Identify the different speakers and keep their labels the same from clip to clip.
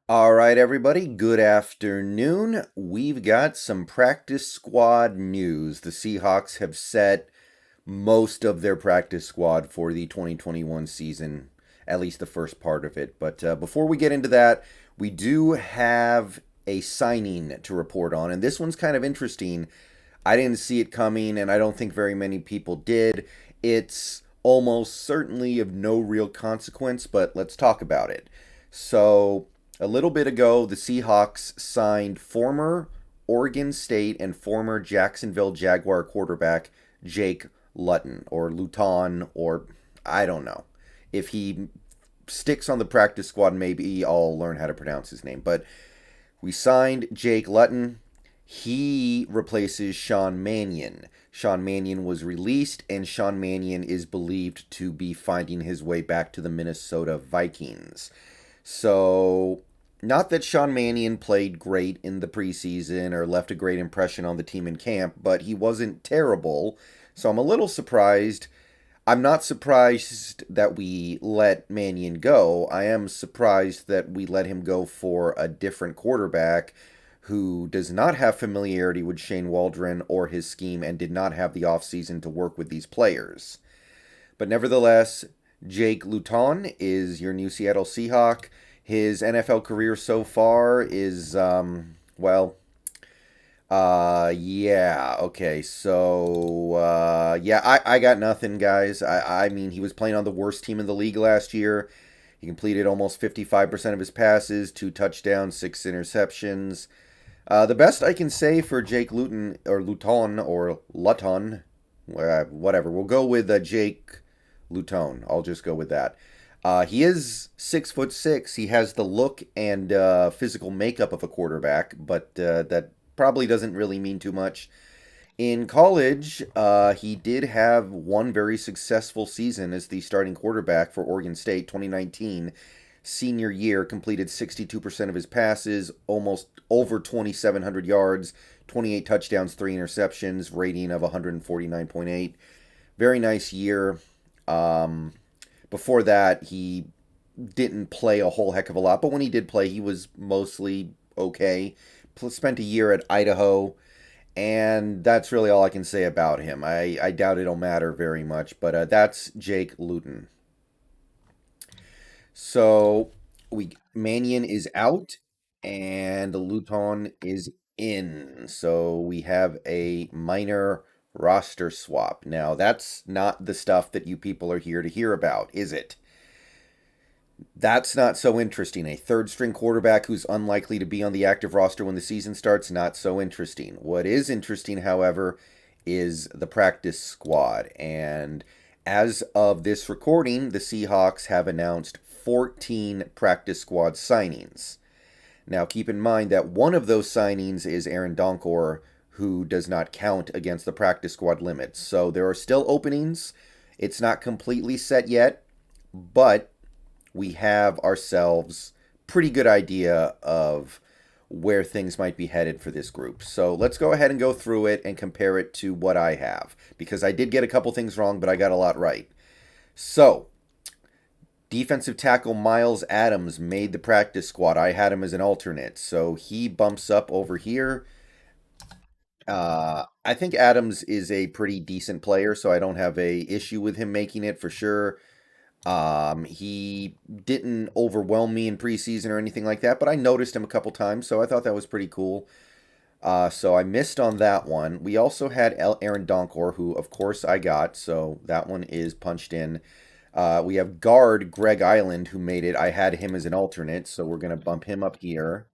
Speaker 1: All right, everybody, good afternoon. We've got some practice squad news. The Seahawks have set most of their practice squad for the 2021 season, at least the first part of it. But before we get into that, we do have a signing to report on, and this one's kind of interesting. I didn't see it coming, and I don't think very many people did. It's almost certainly of no real consequence, but let's talk about it. So, a little bit ago, the Seahawks signed former Oregon State and former Jacksonville Jaguar quarterback Jake Luton, or Luton, or I don't know. If he sticks on the practice squad, maybe I'll learn how to pronounce his name. But we signed Jake Luton. He replaces Sean Mannion. Sean Mannion was released, and Sean Mannion is believed to be finding his way back to the Minnesota Vikings. So, not that Sean Mannion played great in the preseason or left a great impression on the team in camp, but he wasn't terrible. So, I'm a little surprised. I'm not surprised that we let Mannion go. I am surprised that we let him go for a different quarterback who does not have familiarity with Shane Waldron or his scheme and did not have the offseason to work with these players. But nevertheless, Jake Luton is your new Seattle Seahawk. His NFL career so far is, yeah, okay, so, I got nothing, guys. I mean, he was playing on the worst team in the league last year. He completed almost 55% of his passes, 2 touchdowns, 6 interceptions. The best I can say for Jake Luton, or Luton, or Luton, whatever, we'll go with Jake Luton. I'll just go with that. He is 6'6". He has the look and physical makeup of a quarterback, but that probably doesn't really mean too much. In college, he did have one very successful season as the starting quarterback for Oregon State, 2019. Senior year, completed 62% of his passes, almost over 2,700 yards, 28 touchdowns, 3 interceptions, rating of 149.8. Very nice year. Um, Before that, he didn't play a whole heck of a lot, but when he did play, he was mostly okay. Spent a year at Idaho, and that's really all I can say about him. I doubt it'll matter very much, but that's Jake Luton. So we Mannion is out, and Luton is in. So we have a minor roster swap. Now that's not the stuff that you people are here to hear about, is it? That's not so interesting. A third string quarterback who's unlikely to be on the active roster when the season starts, not so interesting. What is interesting, however, is the practice squad. And as of this recording, the Seahawks have announced 14 practice squad signings. Now, keep in mind that one of those signings is Aaron Donkor, who does not count against the practice squad limits. So there are still openings. It's not completely set yet, but we have ourselves pretty good idea of where things might be headed for this group. So let's go ahead and go through it and compare it to what I have, because I did get a couple things wrong, but I got a lot right. So, defensive tackle Miles Adams made the practice squad. I had him as an alternate, so he bumps up over here. I think Adams is a pretty decent player, so I don't have a issue with him making it for sure. He didn't overwhelm me in preseason or anything like that, but I noticed him a couple times, so I thought that was pretty cool. So I missed on that one. We also had Aaron Donkor, who of course I got, so that one is punched in. We have guard Greg Island, who made it. I had him as an alternate, so we're going to bump him up here.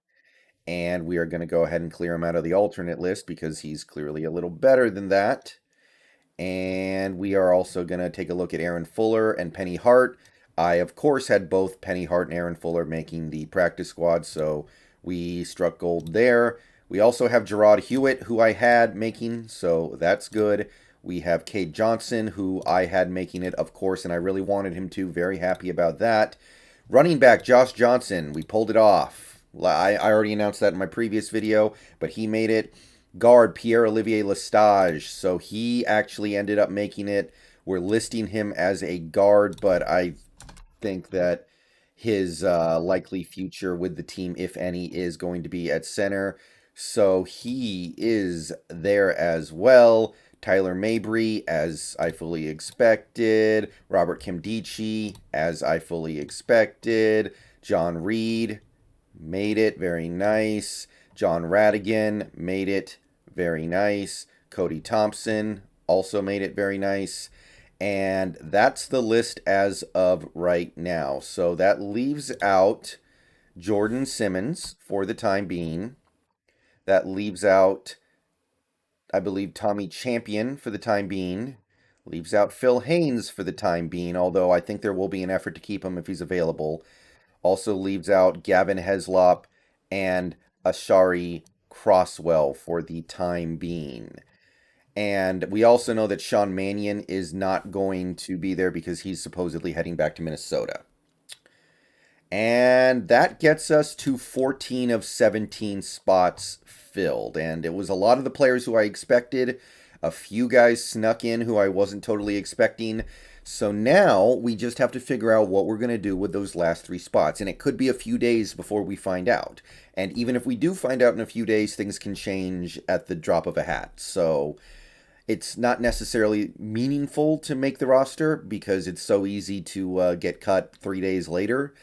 Speaker 1: And we are going to go ahead and clear him out of the alternate list because he's clearly a little better than that. And we are also going to take a look at Aaron Fuller and Penny Hart. I, of course, had both Penny Hart and Aaron Fuller making the practice squad, so we struck gold there. We also have Gerard Hewitt, who I had making, so that's good. We have Cade Johnson, who I had making it, of course, and I really wanted him to. Very happy about that. Running back Josh Johnson, we pulled it off. I already announced that in my previous video, but he made it. Guard Pierre-Olivier Lestage, so he actually ended up making it. We're listing him as a guard, but I think that his likely future with the team, if any, is going to be at center. So he is there as well. Tyler Mabry, as I fully expected. Robert Kimdichie, as I fully expected. John Reed, made it. Very nice. John Radigan, made it. Very nice. Cody Thompson, also made it. Very nice. And that's the list as of right now. So that leaves out Jordan Simmons for the time being. That leaves out, I believe, Tommy Champion for the time being. Leaves out Phil Haynes for the time being, although I think there will be an effort to keep him if he's available. Also leaves out Gavin Heslop and Ashari Crosswell for the time being. And we also know that Sean Mannion is not going to be there because he's supposedly heading back to Minnesota. And that gets us to 14 of 17 spots filled. And it was a lot of the players who I expected. A few guys snuck in who I wasn't totally expecting. So now we just have to figure out what we're going to do with those last 3 spots. And it could be a few days before we find out. And even if we do find out in a few days, things can change at the drop of a hat. So it's not necessarily meaningful to make the roster because it's so easy to get cut 3 days later.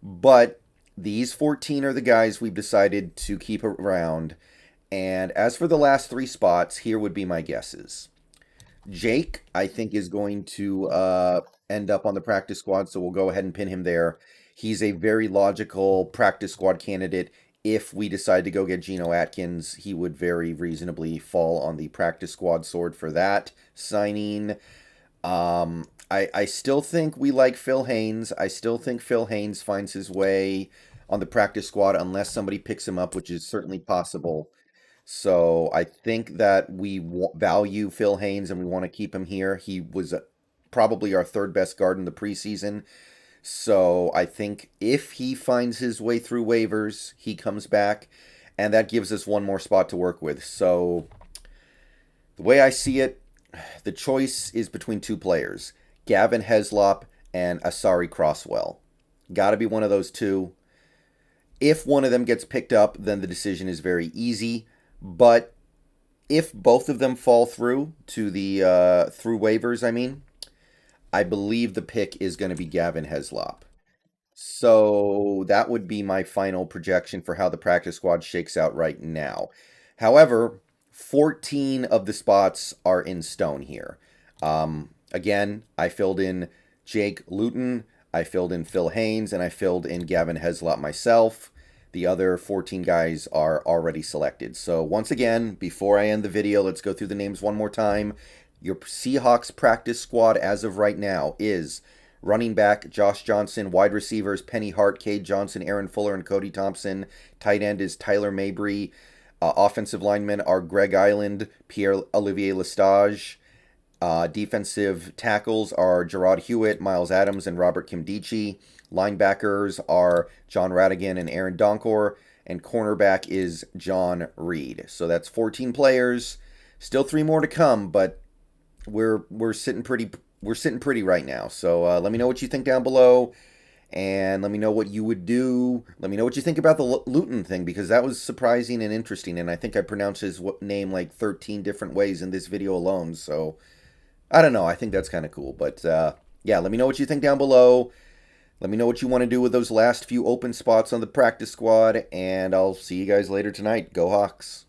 Speaker 1: But these 14 are the guys we've decided to keep around. And as for the last 3 spots, here would be my guesses. Jake, I think, is going to end up on the practice squad, so we'll go ahead and pin him there. He's a very logical practice squad candidate. If we decide to go get Geno Atkins, he would very reasonably fall on the practice squad sword for that signing. I still think we like Phil Haynes. I still think Phil Haynes finds his way on the practice squad unless somebody picks him up, which is certainly possible. So I think that we value Phil Haynes and we want to keep him here. He was probably our 3rd best guard in the preseason. So I think if he finds his way through waivers, he comes back, and that gives us one more spot to work with. So the way I see it, the choice is between 2 players, Gavin Heslop and Asari Crosswell. Got to be one of those 2. If one of them gets picked up, then the decision is very easy. But if both of them fall through to the through waivers, I believe the pick is going to be Gavin Heslop. So that would be my final projection for how the practice squad shakes out right now. However, 14 of the spots are in stone here. Again, I filled in Jake Luton, I filled in Phil Haynes, and I filled in Gavin Heslop myself. The other 14 guys are already selected. So once again, before I end the video, let's go through the names one more time. Your Seahawks practice squad as of right now is running back Josh Johnson, wide receivers Penny Hart, Cade Johnson, Aaron Fuller, and Cody Thompson. Tight end is Tyler Mabry. Offensive linemen are Greg Island, Pierre-Olivier Lestage. Defensive tackles are Gerard Hewitt, Miles Adams, and Robert Kimdichie. Linebackers are John Radigan and Aaron Donkor. And cornerback is John Reed. So that's 14 players. Still 3 more to come, but we're sitting pretty right now. So let me know what you think down below, and let me know what you would do. Let me know what you think about the Luton thing, because that was surprising and interesting, and I think I pronounced his name like 13 different ways in this video alone. So I don't know. I think that's kind of cool. But yeah, let me know what you think down below. Let me know what you want to do with those last few open spots on the practice squad, and I'll see you guys later tonight. Go Hawks.